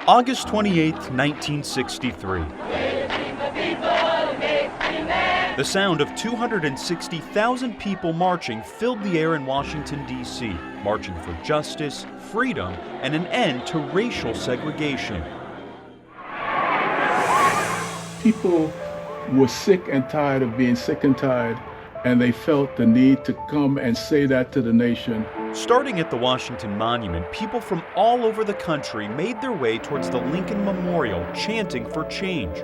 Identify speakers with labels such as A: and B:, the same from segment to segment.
A: August 28, 1963. The sound of 260,000 people marching filled the air in Washington, D.C., marching for justice, freedom, and an end to racial segregation.
B: People were sick and tired of being sick and tired, and they felt the need to come and say that to the nation.
A: Starting at the Washington Monument, people from all over the country made their way towards the Lincoln Memorial, chanting for change,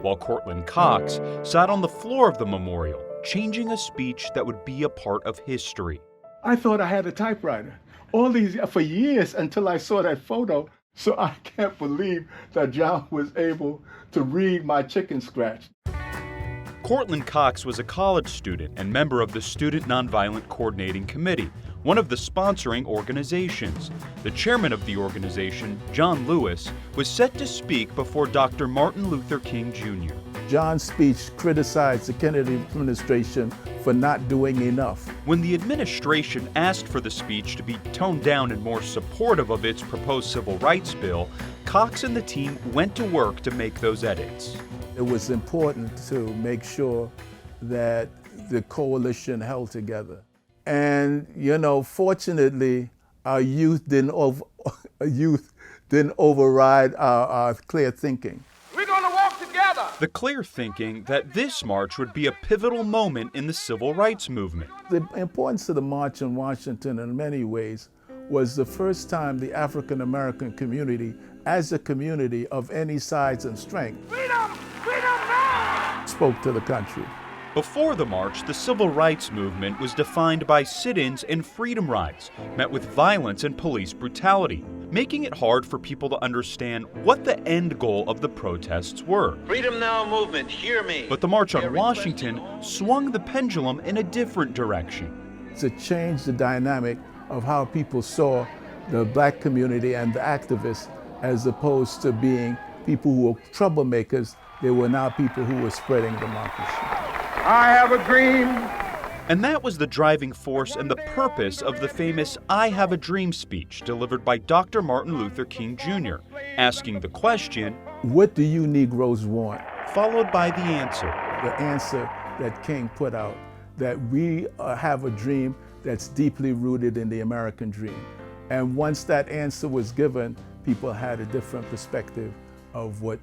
A: while Courtland Cox sat on the floor of the memorial, changing a speech that would be a part of history.
B: I thought I had a typewriter for years until I saw that photo. So I can't believe that John was able to read my chicken scratch.
A: Courtland Cox was a college student and member of the Student Nonviolent Coordinating Committee, one of the sponsoring organizations. The chairman of the organization, John Lewis, was set to speak before Dr. Martin Luther King Jr.
B: John's speech criticized the Kennedy administration for not doing enough.
A: When the administration asked for the speech to be toned down and more supportive of its proposed civil rights bill, Cox and the team went to work to make those edits.
B: It was important to make sure that the coalition held together. And, fortunately, our youth didn't override our clear thinking.
C: We're going to walk together.
A: The clear thinking that this march would be a pivotal moment in the civil rights movement.
B: The importance of the march in Washington in many ways was the first time the African American community, as a community of any size and strength, spoke to the country.
A: Before the march, the civil rights movement was defined by sit-ins and freedom rides, met with violence and police brutality, making it hard for people to understand what the end goal of the protests were.
C: Freedom Now movement, hear me.
A: But the March on Washington swung the pendulum in a different direction.
B: To change the dynamic of how people saw the black community and the activists, as opposed to being people who were troublemakers, they were now people who were spreading democracy.
C: I have a dream.
A: And that was the driving force and the purpose of the famous I Have a Dream speech delivered by Dr. Martin Luther King Jr., asking the question,
B: what do you Negroes want?
A: Followed by the answer.
B: The answer that King put out, that we have a dream that's deeply rooted in the American dream. And once that answer was given, people had a different perspective of what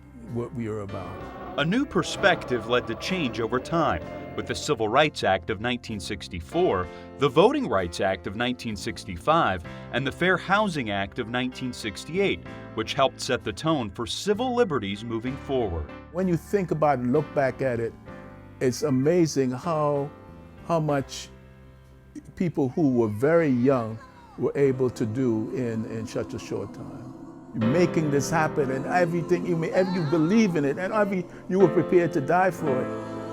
B: we are about.
A: A new perspective led to change over time, with the Civil Rights Act of 1964, the Voting Rights Act of 1965, and the Fair Housing Act of 1968, which helped set the tone for civil liberties moving forward.
B: When you think about it, look back at it, it's amazing how much people who were very young were able to do in such a short time. Making this happen and everything, you believe in it and you were prepared to die for it.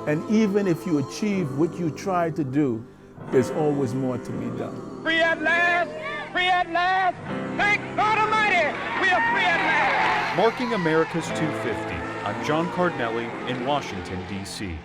B: And even if you achieve what you tried to do, there's always more to be done.
C: Free at last, free at last. Thank God Almighty, we are free at last.
A: Marking America's 250, I'm John Cardinelli in Washington, D.C.